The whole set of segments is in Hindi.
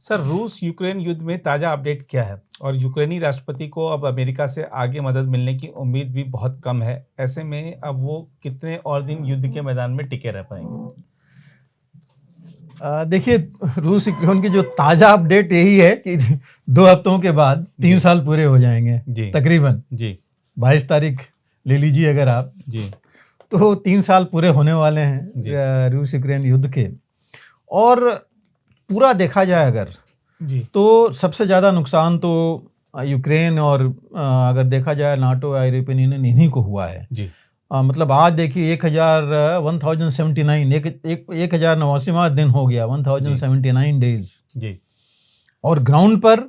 सर, रूस यूक्रेन युद्ध में ताज़ा अपडेट क्या है? और यूक्रेनी राष्ट्रपति को अब अमेरिका से आगे मदद मिलने की उम्मीद भी बहुत कम है। ऐसे में अब वो कितने और दिन युद्ध के मैदान में टिके रह पाएंगे? देखिए, रूस यूक्रेन की जो ताज़ा अपडेट यही है कि 2 हफ्तों के बाद 3 साल पूरे हो जाएंगे जी तकरीबन। जी 22 तारीख ले लीजिए अगर आप, जी तो 3 साल पूरे होने वाले जी हैं रूस यूक्रेन युद्ध के। और पूरा देखा जाए अगर, जी तो सबसे ज़्यादा नुकसान तो यूक्रेन और अगर देखा जाए नाटो या यूरोपियन यूनियन इन्हीं को हुआ है। जी मतलब आज देखिए 1079 एक 1089वां दिन हो गया, 1079 डेज। जी और ग्राउंड पर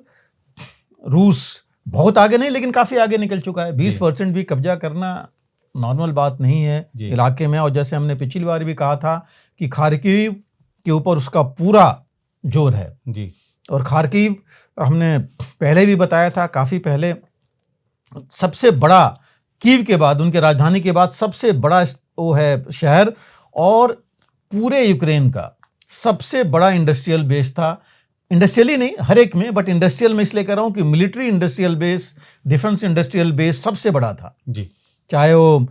रूस बहुत आगे नहीं लेकिन काफ़ी आगे निकल चुका है। 20% भी कब्जा करना नॉर्मल बात नहीं है जी इलाके में। और जैसे हमने पिछली बार भी कहा था कि खार्किव के ऊपर उसका पूरा जोर है। जी और खार्किव हमने पहले भी बताया था, काफ़ी पहले, सबसे बड़ा, कीव के बाद, उनके राजधानी के बाद सबसे बड़ा वो है शहर, और पूरे यूक्रेन का सबसे बड़ा इंडस्ट्रियल बेस था। इंडस्ट्रियल ही नहीं, हर एक में, बट इंडस्ट्रियल में इसलिए कह रहा हूँ कि military industrial base, defence industrial base सबसे बड़ा था। जी चाहे वो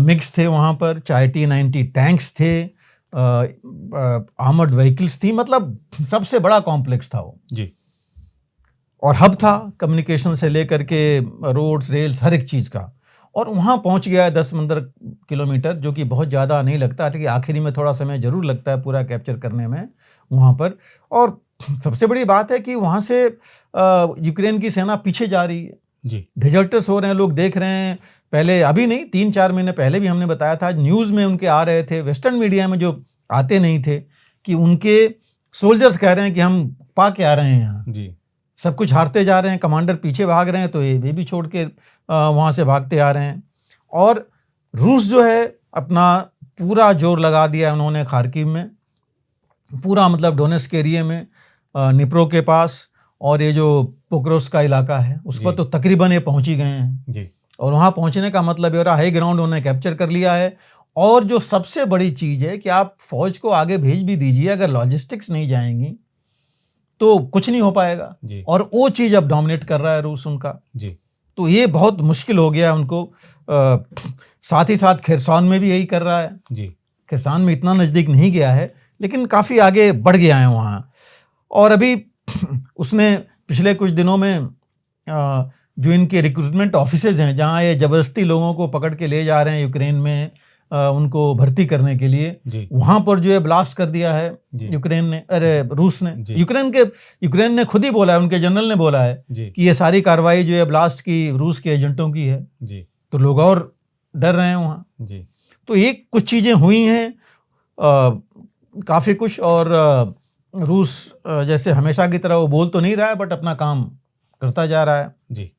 मिक्स थे वहाँ पर, चाहे T-90 टैंक्स थे, आर्मर्ड व्हीकल्स थी, मतलब सबसे बड़ा कॉम्प्लेक्स था वो। जी और हब था कम्युनिकेशन से लेकर के रोड्स, रेल्स, हर एक चीज़ का। और वहाँ पहुँच गया है 10-15 किलोमीटर, जो कि बहुत ज़्यादा नहीं लगता, लेकिन आखिरी में थोड़ा समय ज़रूर लगता है पूरा कैप्चर करने में वहाँ पर। और सबसे बड़ी बात है कि वहाँ से यूक्रेन की सेना पीछे जा रही है। जी डिजर्टर्स हो रहे हैं, लोग देख रहे हैं। पहले, अभी नहीं, 3-4 महीने पहले भी हमने बताया था, न्यूज़ में उनके आ रहे थे, वेस्टर्न मीडिया में जो आते नहीं थे, कि उनके सोल्जर्स कह रहे हैं कि हम पा के आ रहे हैं यहाँ, जी सब कुछ हारते जा रहे हैं, कमांडर पीछे भाग रहे हैं, तो ये भी छोड़ के वहाँ से भागते आ रहे हैं। और रूस जो है अपना पूरा जोर लगा दिया उन्होंने खार्किव में, पूरा, मतलब डोनेट्स्क एरिया में, निप्रो के पास, और ये जो पोक्रोस का इलाका है उस पर जी तो तकरीबन ये पहुँच ही गए हैं। जी और वहाँ पहुँचने का मतलब ये हो रहा है हाई ग्राउंड उन्होंने कैप्चर कर लिया है। और जो सबसे बड़ी चीज़ है कि आप फौज को आगे भेज भी दीजिए, अगर लॉजिस्टिक्स नहीं जाएंगी तो कुछ नहीं हो पाएगा। जी और वो चीज़ अब डोमिनेट कर रहा है रूस उनका। जी तो ये बहुत मुश्किल हो गया उनको। साथ ही साथ खेरसौन में भी यही कर रहा है। जी खेरसौन में इतना नज़दीक नहीं गया है, लेकिन काफ़ी आगे बढ़ गया है वहाँ। और अभी उसने पिछले कुछ दिनों में जो इनके रिक्रूटमेंट ऑफिसेज हैं, जहाँ ये ज़बरदस्ती लोगों को पकड़ के ले जा रहे हैं यूक्रेन में उनको भर्ती करने के लिए, जी वहाँ पर जो है ब्लास्ट कर दिया है जी यूक्रेन ने, अरे रूस ने। जी यूक्रेन ने खुद ही बोला है, उनके जनरल ने बोला है जी कि ये सारी कार्रवाई जो है ब्लास्ट की रूस के एजेंटों की है। जी तो लोग और डर रहे हैं वहाँ। जी तो ये कुछ चीज़ें हुई हैं, काफ़ी कुछ। और रूस जैसे हमेशा की तरह वो बोल तो नहीं रहा है, बट अपना काम करता जा रहा है। जी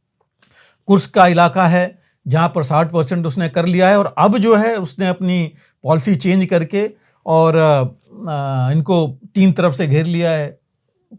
कुर्स्क का इलाका है जहाँ पर 60% उसने कर लिया है। और अब जो है उसने अपनी पॉलिसी चेंज करके और इनको 3 तरफ से घेर लिया है,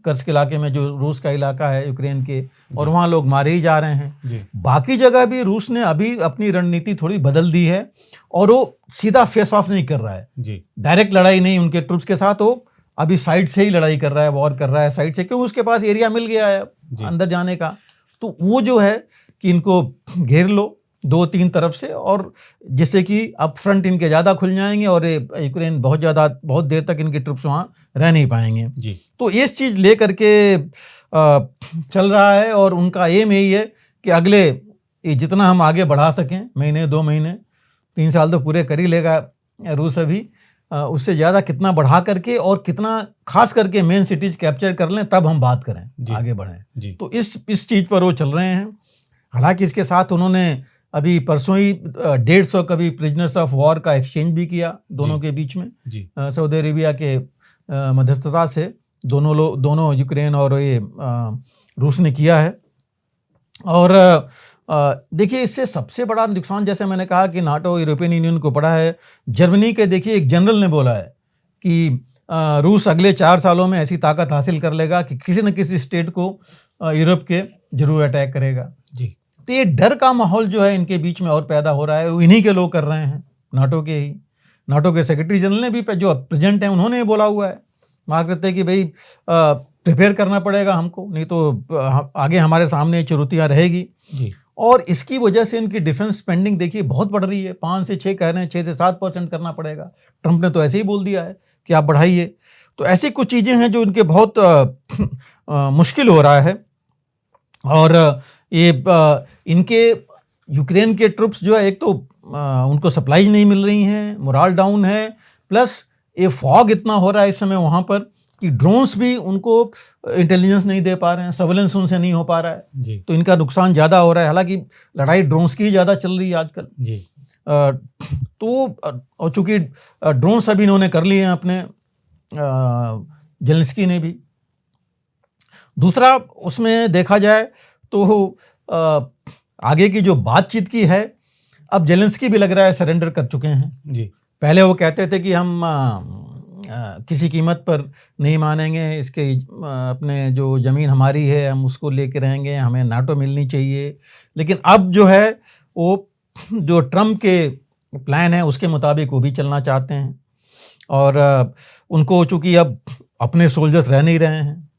कर्स्क इलाके में जो रूस का इलाका है यूक्रेन के, और वहाँ लोग मारे ही जा रहे हैं। जी बाकी जगह भी रूस ने अभी अपनी रणनीति थोड़ी बदल दी है, और वो सीधा फेस ऑफ नहीं कर रहा है, जी डायरेक्ट लड़ाई नहीं उनके ट्रूप्स के साथ, वो अभी साइड से ही लड़ाई कर रहा है, वॉर कर रहा है साइड से, क्योंकि उसके पास एरिया मिल गया है जी अंदर जाने का। तो वो जो है कि इनको घेर लो 2-3 तरफ से, और जिससे कि अप फ्रंट इनके ज़्यादा खुल जाएंगे, और यूक्रेन बहुत देर तक इनके ट्रूप्स वहाँ रह नहीं पाएंगे। जी तो इस चीज़ ले करके चल रहा है। और उनका एम यही है कि अगले, ये जितना हम आगे बढ़ा सकें, महीने, 2 महीने, 3 साल तो पूरे कर ही लेगा रूस अभी, उससे ज़्यादा कितना बढ़ा करके, और कितना खास करके मेन सिटीज कैप्चर कर लें, तब हम बात करें, आगे बढ़ें। जी तो इस चीज़ पर वो चल रहे हैं। हालांकि इसके साथ उन्होंने अभी परसों ही 150 कभी प्रिजनर्स ऑफ वॉर का एक्सचेंज भी किया दोनों के बीच में, जी सऊदी अरेबिया के मध्यस्थता से दोनों यूक्रेन और ये रूस ने किया है। और देखिए, इससे सबसे बड़ा नुकसान, जैसे मैंने कहा कि नाटो, यूरोपियन यूनियन को पड़ा है। जर्मनी के, देखिए, एक जनरल ने बोला है कि रूस अगले 4 सालों में ऐसी ताकत हासिल कर लेगा कि किसी न किसी स्टेट को यूरोप के जरूर अटैक करेगा। जी तो ये डर का माहौल जो है इनके बीच में और पैदा हो रहा है, वो इन्हीं के लोग कर रहे हैं, नाटो के सेक्रेटरी जनरल ने भी, जो प्रेजेंट हैं, उन्होंने बोला हुआ है, मार्क करते हैं कि भाई प्रिपेयर करना पड़ेगा हमको, नहीं तो आगे हमारे सामने चुनौतियाँ रहेगी। जी। और इसकी वजह से इनकी डिफेंस स्पेंडिंग देखिए बहुत बढ़ रही है, 5 से 6 कह रहे हैं, 6 से 7% करना पड़ेगा। ट्रंप ने तो ऐसे ही बोल दिया है कि आप बढ़ाइए। तो ऐसी कुछ चीज़ें हैं जो इनके बहुत मुश्किल हो रहा है। और ये इनके यूक्रेन के ट्रुप्स जो है, एक तो उनको सप्लाईज नहीं मिल रही हैं, मोराल डाउन है, प्लस ये फॉग इतना हो रहा है इस समय वहाँ पर कि ड्रोन्स भी उनको इंटेलिजेंस नहीं दे पा रहे हैं, सर्वेलेंस उनसे नहीं हो पा रहा है। जी। तो इनका नुकसान ज़्यादा हो रहा है। हालांकि लड़ाई ड्रोन्स की ज़्यादा चल रही है आजकल। जी। और चूंकि ड्रोन्स अभी इन्होंने कर लिए हैं अपने, जेलेंस्की ने भी। दूसरा उसमें देखा जाए तो आगे की जो बातचीत की है, अब जेलेंस्की भी लग रहा है सरेंडर कर चुके हैं। जी। पहले वो कहते थे कि हम किसी कीमत पर नहीं मानेंगे, इसके अपने जो ज़मीन हमारी है हम उसको लेके रहेंगे, हमें नाटो मिलनी चाहिए। लेकिन अब जो है वो जो ट्रम्प के प्लान है उसके मुताबिक वो भी चलना चाहते हैं। और उनको चूँकि अब अपने सोल्जर्स रह नहीं रहे हैं,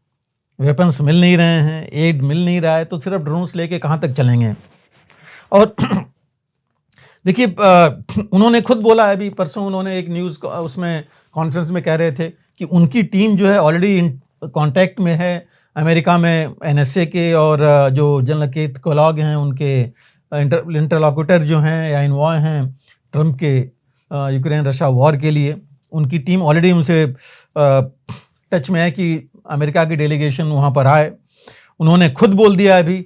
वेपन्स मिल नहीं रहे हैं, एड मिल नहीं रहा है, तो सिर्फ ड्रोन्स लेके कहाँ तक चलेंगे। और देखिए उन्होंने खुद बोला है, अभी परसों उन्होंने एक न्यूज़ उसमें कॉन्फ्रेंस में कह रहे थे कि उनकी टीम जो है ऑलरेडी कांटेक्ट में है अमेरिका में, एनएसए के और जो जनरल केथ केलॉग हैं उनके इंटरलॉक्यूटर जो हैं या इन्वॉय हैं ट्रम्प के यूक्रेन रशिया वॉर के लिए, उनकी टीम ऑलरेडी उनसे टच में है कि अमेरिका की डेलीगेशन वहाँ पर आए। उन्होंने खुद बोल दिया अभी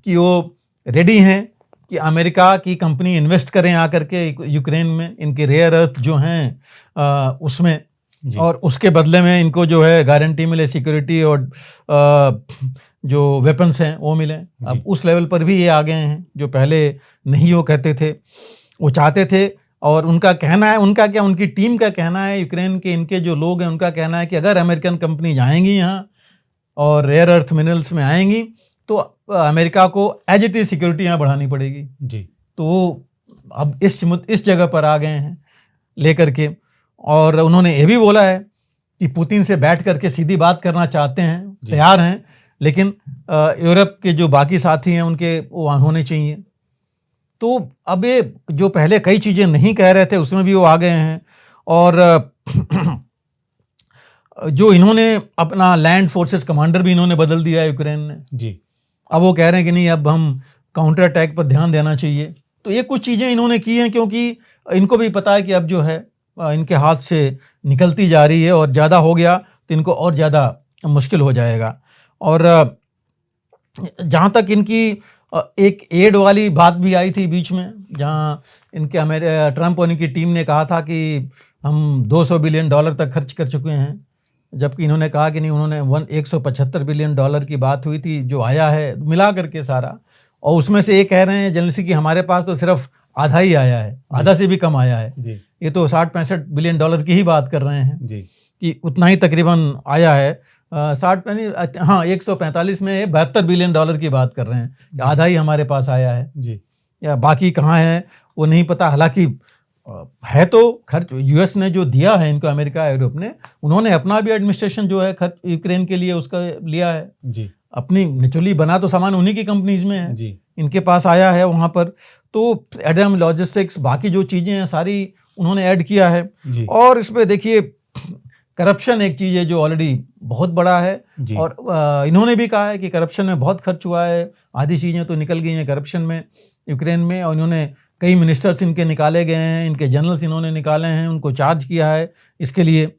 कि वो रेडी हैं कि अमेरिका की कंपनी इन्वेस्ट करें आकर के यूक्रेन में, इनके रेयर अर्थ जो हैं उसमें, और उसके बदले में इनको जो है गारंटी मिले, सिक्योरिटी और जो वेपन्स हैं वो मिलें। अब उस लेवल पर भी ये आ गए हैं जो पहले नहीं वो कहते थे, वो चाहते थे। और उनका कहना है, उनका क्या, उनकी टीम का कहना है, यूक्रेन के इनके जो लोग हैं उनका कहना है कि अगर अमेरिकन कंपनी जाएंगी यहाँ और रेयर अर्थ मिनरल्स में आएंगी तो अमेरिका को एज इट इज सिक्योरिटी यहाँ बढ़ानी पड़ेगी। जी। तो अब इस जगह पर आ गए हैं लेकर के। और उन्होंने ये भी बोला है कि पुतिन से बैठ करके सीधी बात करना चाहते हैं, तैयार हैं, लेकिन यूरोप के जो बाकी साथी हैं उनके वो होने चाहिए। तो अब ये जो पहले कई चीज़ें नहीं कह रहे थे उसमें भी वो आ गए हैं। और जो इन्होंने अपना लैंड फोर्सेस कमांडर भी इन्होंने बदल दिया है यूक्रेन ने। जी। अब वो कह रहे हैं कि नहीं, अब हम काउंटर अटैक पर ध्यान देना चाहिए। तो ये कुछ चीज़ें इन्होंने की हैं क्योंकि इनको भी पता है कि अब जो है इनके हाथ से निकलती जा रही है और ज़्यादा हो गया तो इनको और ज़्यादा मुश्किल हो जाएगा। और जहाँ तक इनकी एक एड वाली बात भी आई थी बीच में, जहाँ इनके ट्रंप और इनकी टीम ने कहा था कि हम $200 बिलियन तक खर्च कर चुके हैं, जबकि इन्होंने कहा कि नहीं, उन्होंने $175 बिलियन की बात हुई थी जो आया है मिला करके सारा। और उसमें से ये कह रहे हैं जेलेंस्की कि हमारे पास तो सिर्फ आधा ही आया है, आधा से भी कम आया है। जी। ये तो $60-65 बिलियन की ही बात कर रहे हैं। जी। कि उतना ही तकरीबन आया है। 145 में $72 बिलियन की बात कर रहे हैं, आधा ही हमारे पास आया है। जी। या बाकी कहाँ है वो नहीं पता। हालांकि है तो खर्च यूएस ने जो दिया है इनको, अमेरिका यूरोप ने, उन्होंने अपना भी एडमिनिस्ट्रेशन जो है खर्च यूक्रेन के लिए उसका लिया है। जी। अपनी नेचुरली बना तो सामान उन्हीं की कंपनीज में है। जी। इनके पास आया है वहाँ पर। तो एडम लॉजिस्टिक्स, बाकी जो चीज़ें हैं सारी उन्होंने ऐड किया है। जी। और इसमें देखिए करप्शन एक चीज़ है जो ऑलरेडी बहुत बड़ा है। जी। और इन्होंने भी कहा है कि करप्शन में बहुत खर्च हुआ है, आधी चीज़ें तो निकल गई हैं करप्शन में यूक्रेन में। और इन्होंने कई मिनिस्टर्स इनके निकाले गए हैं, इनके जनरल्स इन्होंने निकाले हैं, उनको चार्ज किया है इसके लिए।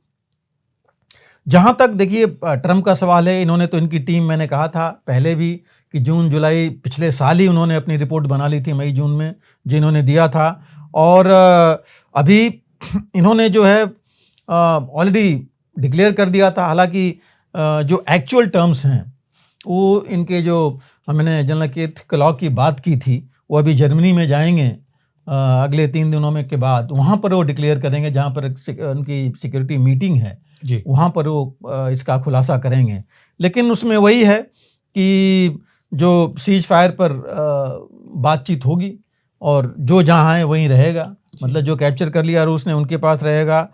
जहाँ तक देखिए ट्रम्प का सवाल है, इन्होंने तो इनकी टीम, मैंने कहा था पहले भी कि जून जुलाई पिछले साल ही उन्होंने अपनी रिपोर्ट बना ली थी, मई जून में जो इन्होंने दिया था। और अभी इन्होंने जो है ऑलरेडी डिक्लेयर कर दिया था। हालांकि जो एक्चुअल टर्म्स हैं वो इनके, जो हमने जनरल केथ केलॉग की बात की थी, वो अभी जर्मनी में जाएंगे अगले 3 दिनों में के बाद, वहाँ पर वो डिक्लेयर करेंगे, जहाँ पर उनकी सिक्योरिटी मीटिंग है। जी। वहाँ पर वो इसका खुलासा करेंगे। लेकिन उसमें वही है कि जो सीज फायर पर बातचीत होगी और जो जहाँ है वहीं रहेगा, मतलब जो कैप्चर कर लिया रूस ने उनके पास रहेगा।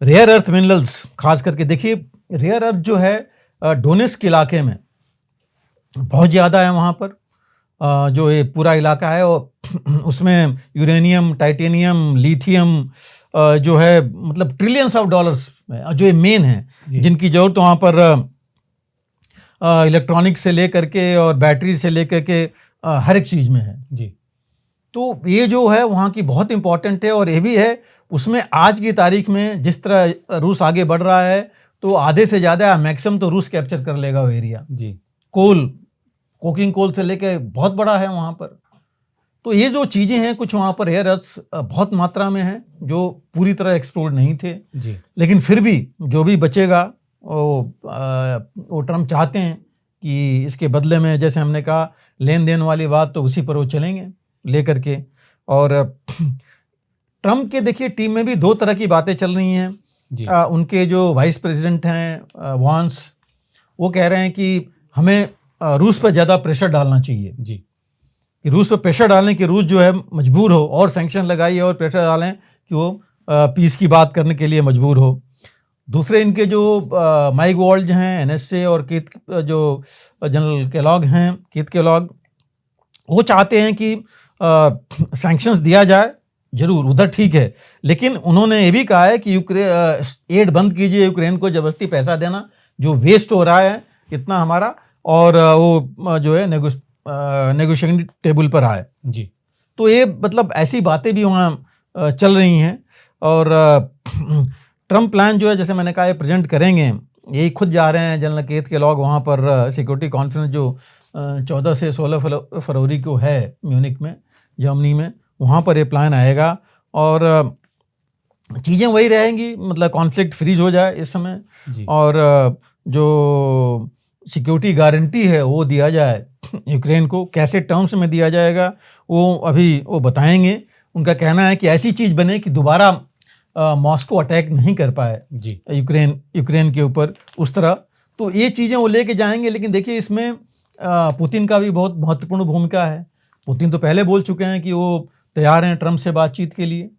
रेयर अर्थ मिनरल्स खास करके देखिए, रेयर अर्थ जो है डोनेस्क इलाके में बहुत ज़्यादा है वहाँ पर। जो ये पूरा इलाका है और उसमें यूरेनियम, टाइटेनियम, लिथियम जो है मतलब ट्रिलियंस ऑफ डॉलर्स जो ये मेन है, जिनकी ज़रूरत वहाँ पर इलेक्ट्रॉनिक से लेकर के और बैटरी से लेकर के हर एक चीज़ में है जी। तो ये जो है वहाँ की बहुत इंपॉर्टेंट है। और ये भी है उसमें आज की तारीख में जिस तरह रूस आगे बढ़ रहा है तो आधे से ज़्यादा मैक्सिमम तो रूस कैप्चर कर लेगा वो एरिया। जी। कोकिंग कोल से लेके बहुत बड़ा है वहाँ पर। तो ये जो चीज़ें हैं कुछ वहाँ पर एयर अर्थ्स बहुत मात्रा में हैं जो पूरी तरह एक्सप्लोर नहीं थे जी। लेकिन फिर भी जो भी बचेगा वो ट्रम्प चाहते हैं कि इसके बदले में जैसे हमने कहा लेन देन वाली बात तो उसी पर वो चलेंगे लेकर के। और ट्रम्प के देखिए टीम में भी दो तरह की बातें चल रही हैं जी। उनके जो वाइस प्रेसिडेंट हैं वांस, वो कह रहे हैं कि हमें रूस पर ज़्यादा प्रेशर डालना चाहिए जी। कि रूस पर प्रेशर डालें कि रूस जो है मजबूर हो और सैंक्शन लगाइए और प्रेशर डालें कि वो पीस की बात करने के लिए मजबूर हो। दूसरे इनके जो माइक वॉल्ज हैं एनएसए और कीथ जो जनरल केलॉग हैं कीथ केलॉग, वो चाहते हैं कि सैंक्शंस दिया जाए जरूर उधर ठीक है, लेकिन उन्होंने ये भी कहा है कि एड बंद कीजिए, यूक्रेन को जबरदस्ती पैसा देना जो वेस्ट हो रहा है इतना हमारा, और वो जो है नेगोशिएटिंग टेबल पर आए जी। तो ये मतलब ऐसी बातें भी वहाँ चल रही हैं। और ट्रम्प प्लान जो है जैसे मैंने कहा ये प्रेजेंट करेंगे, यही खुद जा रहे हैं जनरल कीथ केलॉग वहाँ पर सिक्योरिटी कॉन्फ्रेंस जो 14 से 16 फरवरी को है म्यूनिक में जर्मनी में, वहाँ पर ये प्लान आएगा और चीज़ें वही रहेंगी, मतलब कॉन्फ्लिक्ट फ्रीज हो जाए इस समय जी। और जो सिक्योरिटी गारंटी है वो दिया जाए यूक्रेन को, कैसे टर्म्स में दिया जाएगा वो अभी वो बताएंगे। उनका कहना है कि ऐसी चीज़ बने कि दोबारा मॉस्को अटैक नहीं कर पाए जी। यूक्रेन के ऊपर उस तरह। तो ये चीज़ें वो लेके जाएंगे, लेकिन देखिए इसमें पुतिन का भी बहुत महत्वपूर्ण भूमिका है। पुतिन तो पहले बोल चुके हैं कि वो तैयार हैं ट्रम्प से बातचीत के लिए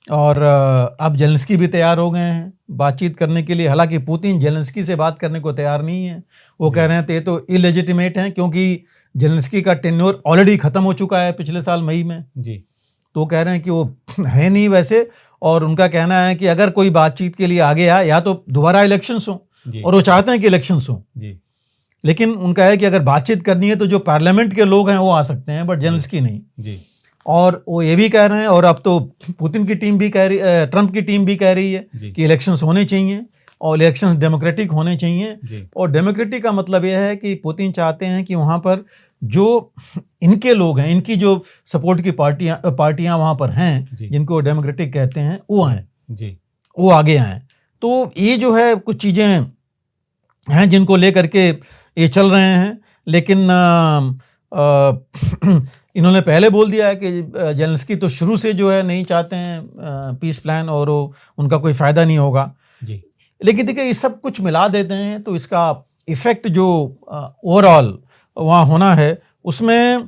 और अब जेलेंस्की भी तैयार हो गए हैं बातचीत करने के लिए। हालांकि पुतिन जेलेंस्की से बात करने को तैयार नहीं है, वो कह रहे हैं ये तो इलेजिटिमेट हैं क्योंकि जेलेंस्की का टेन्योर ऑलरेडी ख़त्म हो चुका है पिछले साल मई में जी। तो कह रहे हैं कि वो है नहीं वैसे। और उनका कहना है कि अगर कोई बातचीत के लिए आगे आए या तो दोबारा इलेक्शंस हों, और वो चाहते हैं कि इलेक्शंस हों, लेकिन उनका है कि अगर बातचीत करनी है तो जो पार्लियामेंट के लोग हैं वो आ सकते हैं बट जेलेंस्की नहीं जी। और वो ये भी कह रहे हैं, और अब तो पुतिन की टीम भी कह रही, ट्रम्प की टीम भी कह रही है कि इलेक्शंस होने चाहिए और इलेक्शंस डेमोक्रेटिक होने चाहिए। और डेमोक्रेटिक का मतलब यह है कि पुतिन चाहते हैं कि वहाँ पर जो इनके लोग हैं, इनकी जो सपोर्ट की पार्टियां वहाँ पर हैं जिनको डेमोक्रेटिक कहते हैं, वो आएँ जी, वो आगे आएँ। तो ये जो है कुछ चीज़ें हैं जिनको लेकर के ये चल रहे हैं, लेकिन इन्होंने पहले बोल दिया है कि जेलेंस्की तो शुरू से जो है नहीं चाहते हैं पीस प्लान और उनका कोई फ़ायदा नहीं होगा जी। लेकिन देखिए ये सब कुछ मिला देते हैं तो इसका इफ़ेक्ट जो ओवरऑल वहाँ होना है उसमें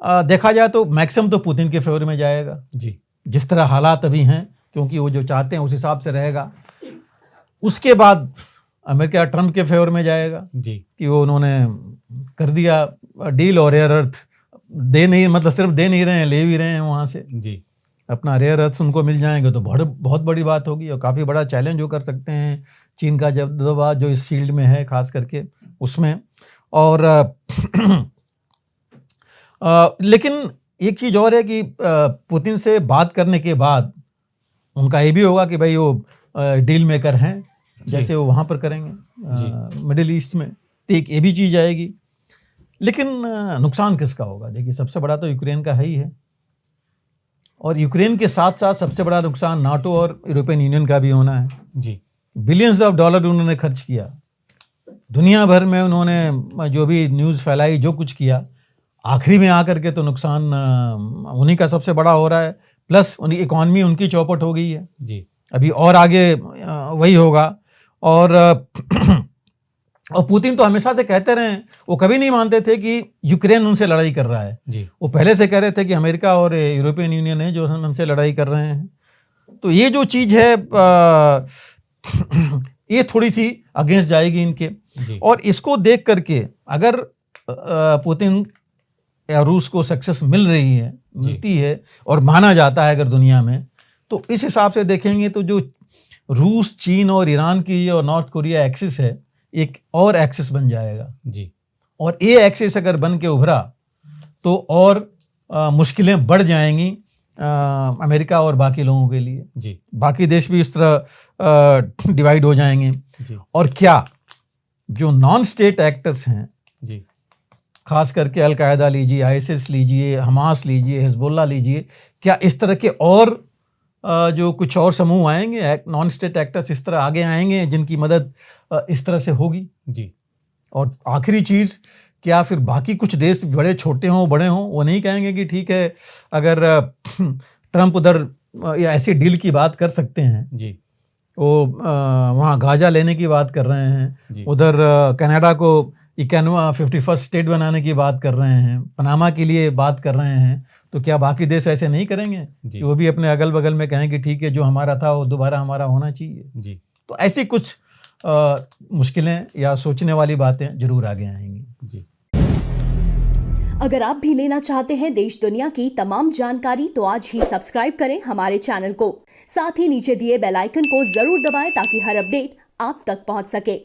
देखा जाए तो मैक्सिमम तो पुतिन के फेवर में जाएगा जी, जिस तरह हालात अभी हैं, क्योंकि वो जो चाहते हैं उस हिसाब से रहेगा। उसके बाद अमेरिका ट्रम्प के फेवर में जाएगा जी, कि वो उन्होंने कर दिया डील और रेयर अर्थ दे नहीं, मतलब सिर्फ दे नहीं रहे हैं, ले भी रहे हैं वहाँ से जी। अपना रेयर अर्थ उनको मिल जाएंगे तो बहुत बड़ी बात होगी और काफ़ी बड़ा चैलेंज वो कर सकते हैं चीन का जब जो इस फील्ड में है खास करके उसमें। और लेकिन एक चीज़ और है कि पुतिन से बात करने के बाद उनका ये भी होगा कि भाई वो डील मेकर हैं जैसे वो वहाँ पर करेंगे मिडिल ईस्ट में, तो एक ये भी चीज़ आएगी। लेकिन नुकसान किसका होगा? देखिए सबसे बड़ा तो यूक्रेन का है ही है, और यूक्रेन के साथ साथ सबसे बड़ा नुकसान नाटो और यूरोपियन यूनियन का भी होना है जी। बिलियंस ऑफ डॉलर उन्होंने खर्च किया दुनिया भर में, उन्होंने जो भी न्यूज़ फैलाई, जो कुछ किया, आखिरी में आकर के तो नुकसान उन्हीं का सबसे बड़ा हो रहा है। प्लस उनकी इकॉनमी उनकी चौपट हो गई है जी, अभी और आगे वही होगा। और पुतिन तो हमेशा से कहते रहे हैं, वो कभी नहीं मानते थे कि यूक्रेन उनसे लड़ाई कर रहा है जी। वो पहले से कह रहे थे कि अमेरिका और यूरोपियन यूनियन है जो हमसे लड़ाई कर रहे हैं। तो ये जो चीज़ है ये थोड़ी सी अगेंस्ट जाएगी इनके। जी, और इसको देख करके अगर पुतिन या रूस को सक्सेस मिल रही है, मिलती है और माना जाता है अगर दुनिया में, तो इस हिसाब से देखेंगे तो जो रूस, चीन और ईरान की और नॉर्थ कोरिया एक्सिस है, एक और एक्सिस बन जाएगा। जी, और ये एक्सिस अगर बन के उभरा तो और मुश्किलें बढ़ जाएंगी अमेरिका और बाकी लोगों के लिए। जी, बाकी देश भी इस तरह डिवाइड हो जाएंगे। जी, और क्या जो नॉन स्टेट एक्टर्स हैं, जी, खास करके अलकायदा लीजिए, आईएसआईएस लीजिए, हमास लीजिए, हिजबुल्लाह लीजिए, क्या इस तरह के और जो कुछ और समूह आएंगे, नॉन स्टेट एक्टर्स इस तरह आगे आएंगे जिनकी मदद इस तरह से होगी? जी, और आखिरी चीज़, क्या फिर बाकी कुछ देश बड़े छोटे हों बड़े हों, वो नहीं कहेंगे कि ठीक है, अगर ट्रंप उधर या ऐसी डील की बात कर सकते हैं, जी, वो वहाँ गाजा लेने की बात कर रहे हैं, जी, उधर कनाडा को 51st स्टेट बनाने की बात कर रहे हैं, पनामा के लिए बात कर रहे हैं, तो क्या बाकी देश ऐसे नहीं करेंगे जी, कि वो भी अपने अगल बगल में कहें कि ठीक है, जो हमारा था वो दोबारा हमारा होना चाहिए? जी, तो ऐसी कुछ मुश्किलें या सोचने वाली बातें जरूर आगे आएंगी। जी। अगर आप भी लेना चाहते हैं देश दुनिया की तमाम जानकारी तो आज ही सब्सक्राइब करें हमारे चैनल को। साथ ही नीचे दिए बेल आइकन को जरूर दबाएं ताकि हर अपडेट आप तक पहुंच सके।